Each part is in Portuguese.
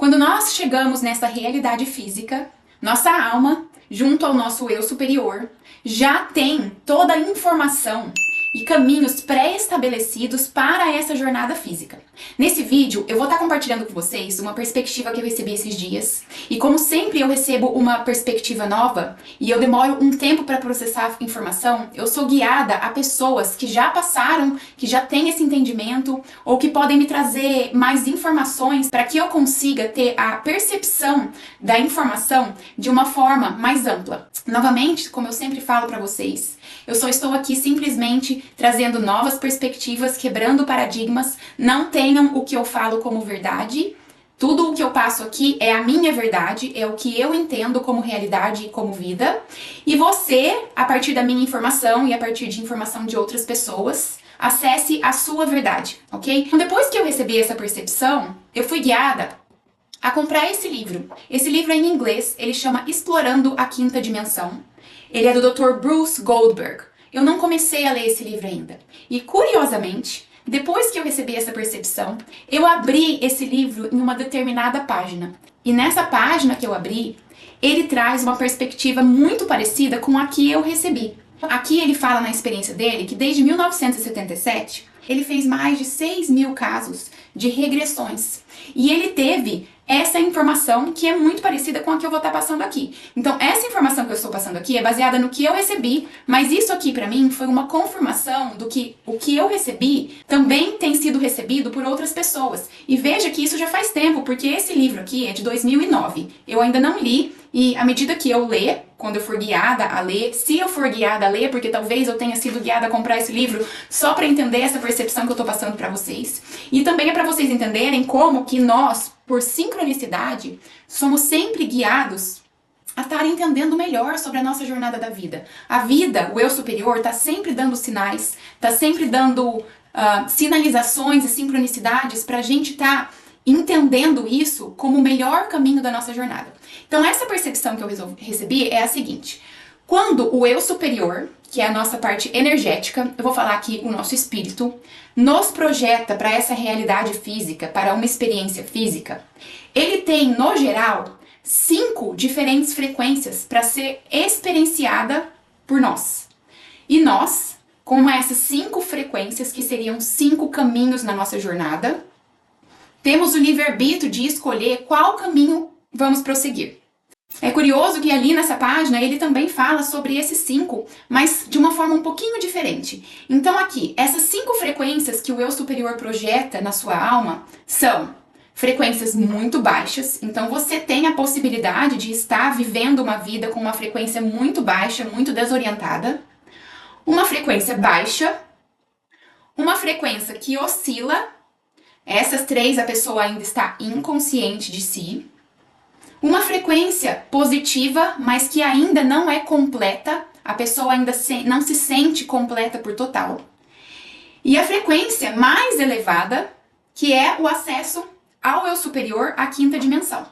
Quando nós chegamos nessa realidade física, nossa alma, junto ao nosso eu superior, já tem toda a informação e caminhos pré-estabelecidos para essa jornada física. Nesse vídeo, eu vou estar compartilhando com vocês uma perspectiva que eu recebi esses dias. E como sempre eu recebo uma perspectiva nova e eu demoro um tempo para processar a informação, eu sou guiada a pessoas que já passaram, que já têm esse entendimento ou que podem me trazer mais informações para que eu consiga ter a percepção da informação de uma forma mais ampla. Novamente, como eu sempre falo para vocês, eu só estou aqui simplesmente trazendo novas perspectivas, quebrando paradigmas. Não tenham o que eu falo como verdade. Tudo o que eu passo aqui é a minha verdade, é o que eu entendo como realidade e como vida. E você, a partir da minha informação e a partir de informação de outras pessoas, acesse a sua verdade, ok? Então, depois que eu recebi essa percepção, eu fui guiada a comprar esse livro. Esse livro é em inglês, ele chama Explorando a Quinta Dimensão. Ele é do Dr. Bruce Goldberg. Eu não comecei a ler esse livro ainda. E, curiosamente, depois que eu recebi essa percepção, eu abri esse livro em uma determinada página. E nessa página que eu abri, ele traz uma perspectiva muito parecida com a que eu recebi. Aqui ele fala na experiência dele que desde 1977, ele fez mais de 6.000 casos de regressões. E ele teve essa informação que é muito parecida com a que eu vou estar passando aqui. Então, essa informação que eu estou passando aqui é baseada no que eu recebi, mas isso aqui pra mim foi uma confirmação do que o que eu recebi também tem sido recebido por outras pessoas. E veja que isso já faz tempo, porque esse livro aqui é de 2009. Eu ainda não li, e à medida que eu ler, quando eu for guiada a ler, se eu for guiada a ler, porque talvez eu tenha sido guiada a comprar esse livro só para entender essa percepção que eu tô passando para vocês. E também é para vocês entenderem como que nós, por sincronicidade, somos sempre guiados a estar entendendo melhor sobre a nossa jornada da vida. A vida, o eu superior, tá sempre dando sinais, tá sempre dando sinalizações e sincronicidades pra gente tá entendendo isso como o melhor caminho da nossa jornada. Então, essa percepção que eu recebi é a seguinte: quando o eu superior, que é a nossa parte energética, eu vou falar aqui o nosso espírito, nos projeta para essa realidade física, para uma experiência física, ele tem, no geral, 5 diferentes frequências para ser experienciada por nós. E nós, com essas 5 frequências, que seriam 5 caminhos na nossa jornada, temos o livre-arbítrio de escolher qual caminho vamos prosseguir. É curioso que ali nessa página ele também fala sobre esses 5, mas de uma forma um pouquinho diferente. Então aqui, essas 5 frequências que o eu superior projeta na sua alma são frequências muito baixas. Então você tem a possibilidade de estar vivendo uma vida com uma frequência muito baixa, muito desorientada. Uma frequência baixa, uma frequência que oscila. Essas 3 a pessoa ainda está inconsciente de si. Uma frequência positiva, mas que ainda não é completa, a pessoa ainda não se sente completa por total. E a frequência mais elevada, que é o acesso ao eu superior, à quinta dimensão.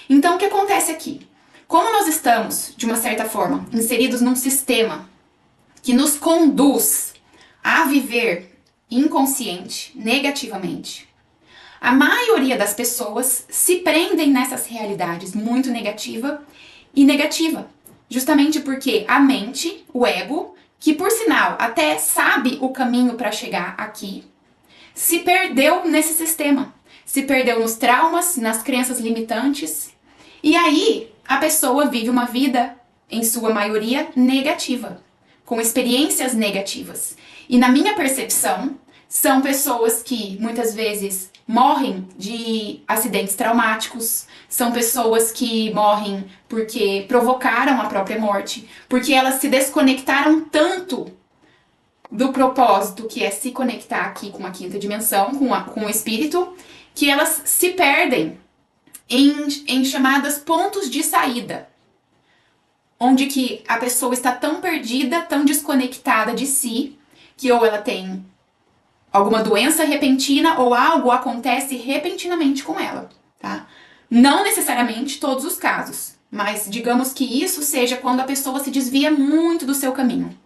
Então, o que acontece aqui? Como nós estamos, de uma certa forma, inseridos num sistema que nos conduz a viver inconsciente, negativamente, a maioria das pessoas se prendem nessas realidades muito negativa, justamente porque a mente, o ego, que por sinal até sabe o caminho para chegar aqui, se perdeu nesse sistema, se perdeu nos traumas, nas crenças limitantes, e aí a pessoa vive uma vida, em sua maioria, negativa, com experiências negativas. E na minha percepção, são pessoas que muitas vezes morrem de acidentes traumáticos, são pessoas que morrem porque provocaram a própria morte, porque elas se desconectaram tanto do propósito que é se conectar aqui com a quinta dimensão, com o espírito, que elas se perdem em chamadas pontos de saída, onde que a pessoa está tão perdida, tão desconectada de si, que ou ela tem alguma doença repentina ou algo acontece repentinamente com ela, tá? Não necessariamente todos os casos, mas digamos que isso seja quando a pessoa se desvia muito do seu caminho.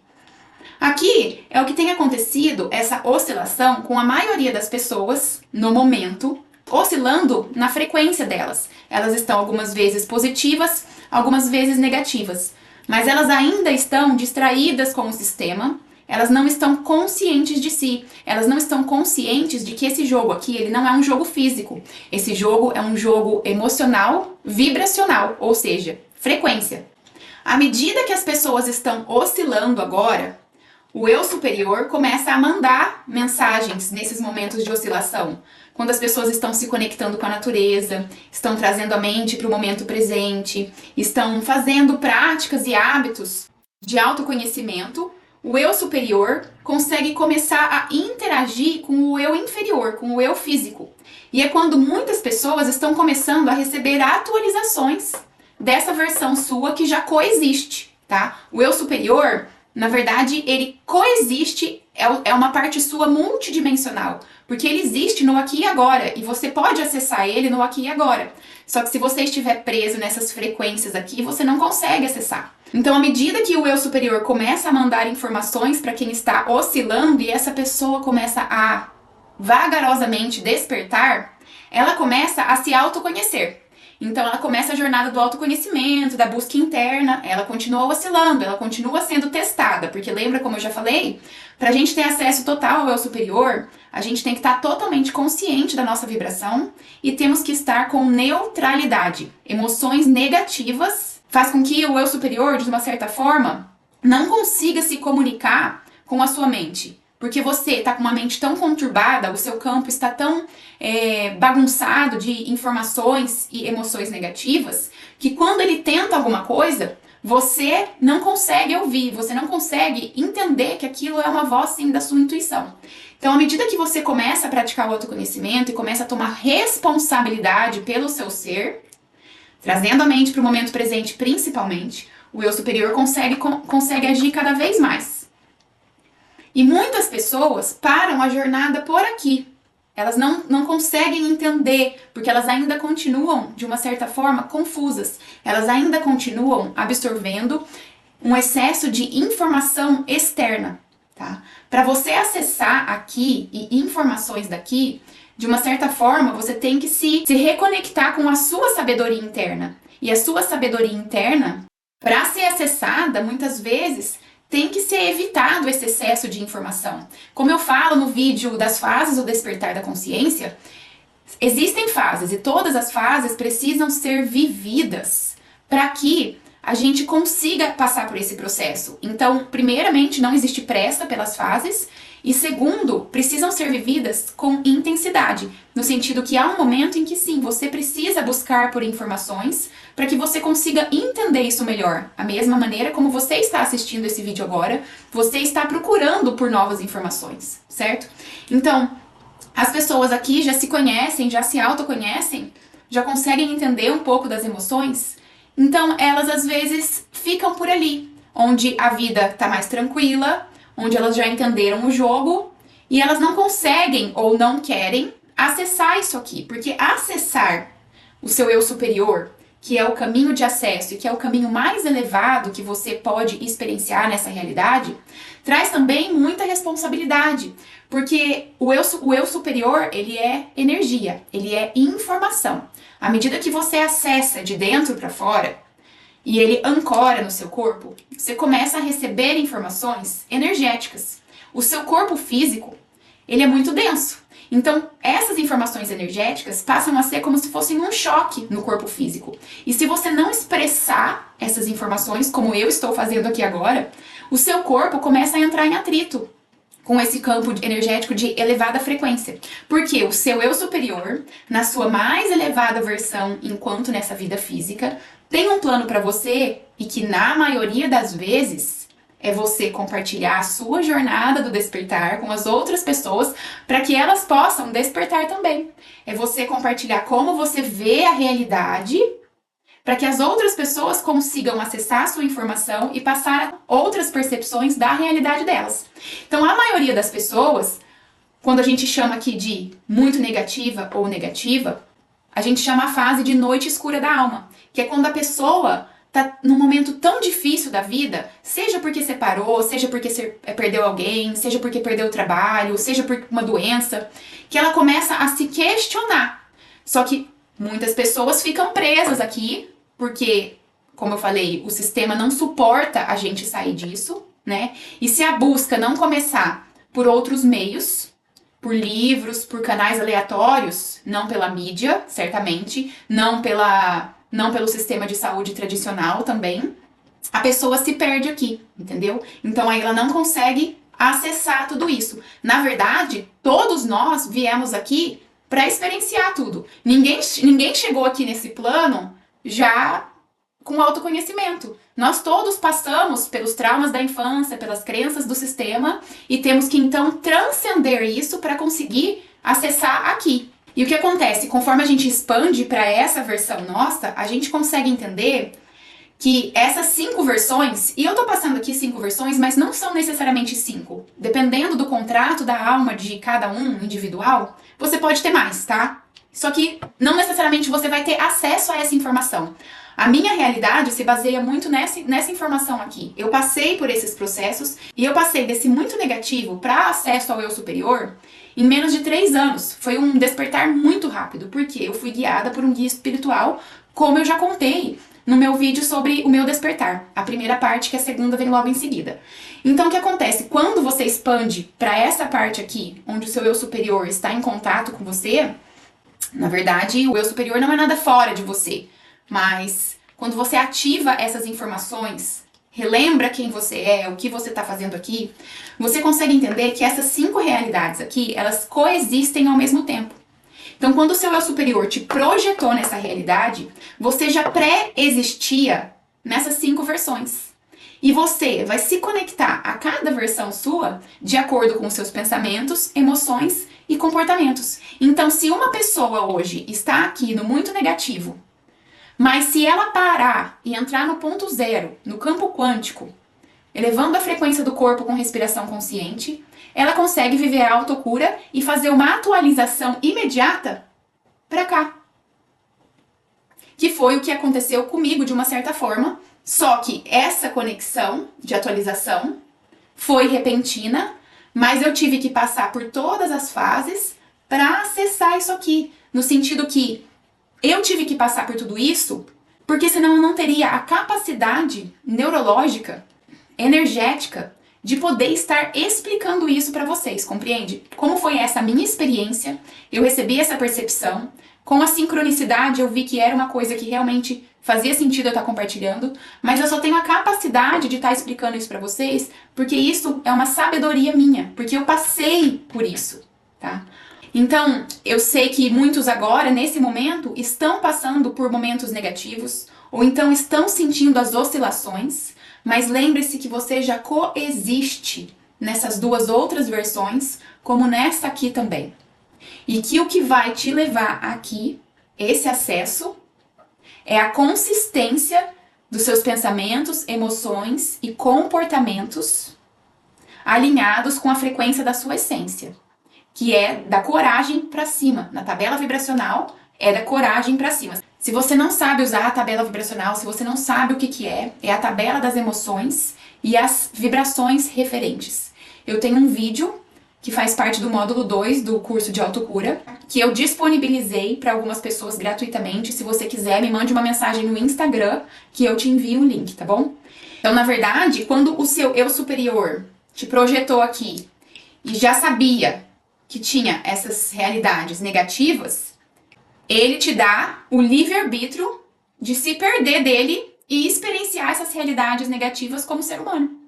Aqui é o que tem acontecido, essa oscilação com a maioria das pessoas no momento, oscilando na frequência delas. Elas estão algumas vezes positivas, algumas vezes negativas, mas elas ainda estão distraídas com o sistema. Elas não estão conscientes de si, elas não estão conscientes de que esse jogo aqui, ele não é um jogo físico. Esse jogo é um jogo emocional, vibracional, ou seja, frequência. À medida que as pessoas estão oscilando agora, o eu superior começa a mandar mensagens nesses momentos de oscilação. Quando as pessoas estão se conectando com a natureza, estão trazendo a mente para o momento presente, estão fazendo práticas e hábitos de autoconhecimento, o eu superior consegue começar a interagir com o eu inferior, com o eu físico. E é quando muitas pessoas estão começando a receber atualizações dessa versão sua que já coexiste, tá? O eu superior, na verdade, ele coexiste, é uma parte sua multidimensional, porque ele existe no aqui e agora, e você pode acessar ele no aqui e agora. Só que se você estiver preso nessas frequências aqui, você não consegue acessar. Então, à medida que o eu superior começa a mandar informações para quem está oscilando e essa pessoa começa a vagarosamente despertar, ela começa a se autoconhecer. Então, ela começa a jornada do autoconhecimento, da busca interna, ela continua oscilando, ela continua sendo testada, porque lembra, como eu já falei, para a gente ter acesso total ao eu superior, a gente tem que estar totalmente consciente da nossa vibração e temos que estar com neutralidade. Emoções negativas faz com que o eu superior, de uma certa forma, não consiga se comunicar com a sua mente. Porque você está com uma mente tão conturbada, o seu campo está tão bagunçado de informações e emoções negativas, que quando ele tenta alguma coisa, você não consegue ouvir, você não consegue entender que aquilo é uma voz, sim, da sua intuição. Então, à medida que você começa a praticar o autoconhecimento e começa a tomar responsabilidade pelo seu ser, trazendo a mente para o momento presente principalmente, o eu superior consegue agir cada vez mais. E muitas pessoas param a jornada por aqui. Elas não conseguem entender, porque elas ainda continuam, de uma certa forma, confusas. Elas ainda continuam absorvendo um excesso de informação externa, tá? Para você acessar aqui e informações daqui, de uma certa forma, você tem que se reconectar com a sua sabedoria interna. E a sua sabedoria interna, para ser acessada, muitas vezes, tem que ser evitado esse excesso de informação. Como eu falo no vídeo das fases do despertar da consciência, existem fases e todas as fases precisam ser vividas para que a gente consiga passar por esse processo. Então, primeiramente, não existe pressa pelas fases. E segundo, precisam ser vividas com intensidade, no sentido que há um momento em que sim, você precisa buscar por informações para que você consiga entender isso melhor. A mesma maneira como você está assistindo esse vídeo agora, você está procurando por novas informações, certo? Então, as pessoas aqui já se conhecem, já se autoconhecem, já conseguem entender um pouco das emoções, então elas às vezes ficam por ali, onde a vida está mais tranquila, onde elas já entenderam o jogo e elas não conseguem ou não querem acessar isso aqui, porque acessar o seu eu superior, que é o caminho de acesso e que é o caminho mais elevado que você pode experienciar nessa realidade, traz também muita responsabilidade, porque o eu superior, ele é energia, ele é informação. À medida que você acessa de dentro para fora, e ele ancora no seu corpo, você começa a receber informações energéticas. O seu corpo físico, ele é muito denso. Então, essas informações energéticas passam a ser como se fossem um choque no corpo físico. E se você não expressar essas informações, como eu estou fazendo aqui agora, o seu corpo começa a entrar em atrito com esse campo energético de elevada frequência. Porque o seu eu superior, na sua mais elevada versão enquanto nessa vida física, tem um plano para você e que na maioria das vezes é você compartilhar a sua jornada do despertar com as outras pessoas para que elas possam despertar também. É você compartilhar como você vê a realidade para que as outras pessoas consigam acessar a sua informação e passar outras percepções da realidade delas. Então, a maioria das pessoas, quando a gente chama aqui de muito negativa ou negativa, a gente chama a fase de noite escura da alma, que é quando a pessoa tá num momento tão difícil da vida, seja porque separou, seja porque perdeu alguém, seja porque perdeu o trabalho, seja por uma doença, que ela começa a se questionar. Só que muitas pessoas ficam presas aqui, porque, como eu falei, o sistema não suporta a gente sair disso, né? E se a busca não começar por outros meios, por livros, por canais aleatórios, não pela mídia, certamente, não pelo sistema de saúde tradicional também, a pessoa se perde aqui, entendeu? Então aí ela não consegue acessar tudo isso. Na verdade, todos nós viemos aqui para experienciar tudo. Ninguém chegou aqui nesse plano já com autoconhecimento. Nós todos passamos pelos traumas da infância, pelas crenças do sistema e temos que então transcender isso para conseguir acessar aqui. E o que acontece? Conforme a gente expande para essa versão nossa, a gente consegue entender que essas 5 versões, e eu tô passando aqui 5 versões, mas não são necessariamente 5. Dependendo do contrato da alma de cada um individual, você pode ter mais, tá? Só que não necessariamente você vai ter acesso a essa informação. A minha realidade se baseia muito nessa informação aqui. Eu passei por esses processos e eu passei desse muito negativo para acesso ao eu superior em menos de 3 anos. Foi um despertar muito rápido, porque eu fui guiada por um guia espiritual, como eu já contei no meu vídeo sobre o meu despertar. A primeira parte, que a segunda vem logo em seguida. Então, o que acontece? Quando você expande para essa parte aqui, onde o seu eu superior está em contato com você, na verdade, o eu superior não é nada fora de você. Mas quando você ativa essas informações, relembra quem você é, o que você está fazendo aqui, você consegue entender que essas 5 realidades aqui, elas coexistem ao mesmo tempo. Então, quando o seu eu superior te projetou nessa realidade, você já pré-existia nessas 5 versões. E você vai se conectar a cada versão sua de acordo com os seus pensamentos, emoções e comportamentos. Então, se uma pessoa hoje está aqui no muito negativo, mas se ela parar e entrar no ponto zero, no campo quântico, elevando a frequência do corpo com respiração consciente, ela consegue viver a autocura e fazer uma atualização imediata para cá. Que foi o que aconteceu comigo de uma certa forma, só que essa conexão de atualização foi repentina, mas eu tive que passar por todas as fases para acessar isso aqui, no sentido que eu tive que passar por tudo isso, porque senão eu não teria a capacidade neurológica, energética, de poder estar explicando isso para vocês, compreende? Como foi essa minha experiência, eu recebi essa percepção, com a sincronicidade eu vi que era uma coisa que realmente fazia sentido eu estar compartilhando, mas eu só tenho a capacidade de estar explicando isso para vocês, porque isso é uma sabedoria minha, porque eu passei por isso, tá? Então, eu sei que muitos agora, nesse momento, estão passando por momentos negativos, ou então estão sentindo as oscilações, mas lembre-se que você já coexiste nessas 2 outras versões, como nessa aqui também. E que o que vai te levar aqui, esse acesso, é a consistência dos seus pensamentos, emoções e comportamentos alinhados com a frequência da sua essência, que é da coragem para cima. Na tabela vibracional, é da coragem para cima. Se você não sabe usar a tabela vibracional, se você não sabe o que é a tabela das emoções e as vibrações referentes. Eu tenho um vídeo que faz parte do módulo 2 do curso de autocura, que eu disponibilizei para algumas pessoas gratuitamente. Se você quiser, me mande uma mensagem no Instagram que eu te envio o link, tá bom? Então, na verdade, quando o seu eu superior te projetou aqui e já sabia que tinha essas realidades negativas, ele te dá o livre-arbítrio de se perder dele e experienciar essas realidades negativas como ser humano.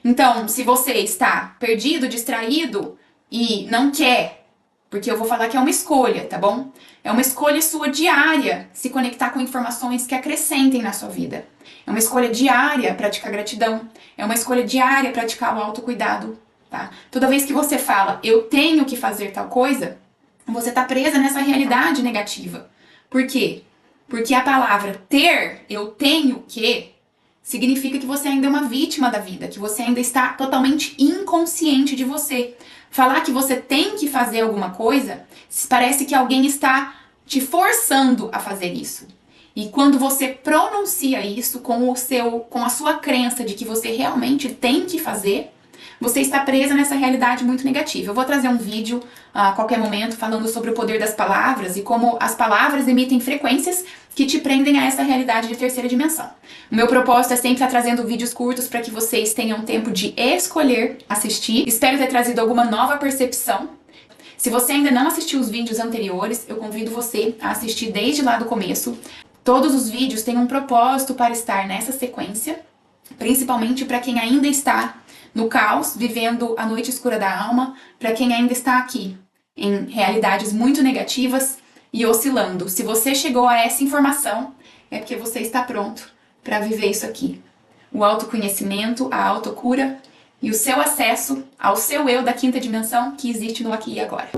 Então, se você está perdido, distraído e não quer, porque eu vou falar que é uma escolha, tá bom? É uma escolha sua diária se conectar com informações que acrescentem na sua vida. É uma escolha diária praticar gratidão. É uma escolha diária praticar o autocuidado, tá? Toda vez que você fala, eu tenho que fazer tal coisa, você está presa nessa realidade negativa. Por quê? Porque a palavra ter, eu tenho que, significa que você ainda é uma vítima da vida, que você ainda está totalmente inconsciente de você. Falar que você tem que fazer alguma coisa, parece que alguém está te forçando a fazer isso. E quando você pronuncia isso com a sua crença de que você realmente tem que fazer, você está presa nessa realidade muito negativa. Eu vou trazer um vídeo a qualquer momento falando sobre o poder das palavras e como as palavras emitem frequências que te prendem a essa realidade de terceira dimensão. O meu propósito é sempre estar trazendo vídeos curtos para que vocês tenham tempo de escolher assistir. Espero ter trazido alguma nova percepção. Se você ainda não assistiu os vídeos anteriores, eu convido você a assistir desde lá do começo. Todos os vídeos têm um propósito para estar nessa sequência, principalmente para quem ainda está no caos, vivendo a noite escura da alma, para quem ainda está aqui, em realidades muito negativas e oscilando. Se você chegou a essa informação, é porque você está pronto para viver isso aqui. O autoconhecimento, a autocura e o seu acesso ao seu eu da quinta dimensão que existe no aqui e agora.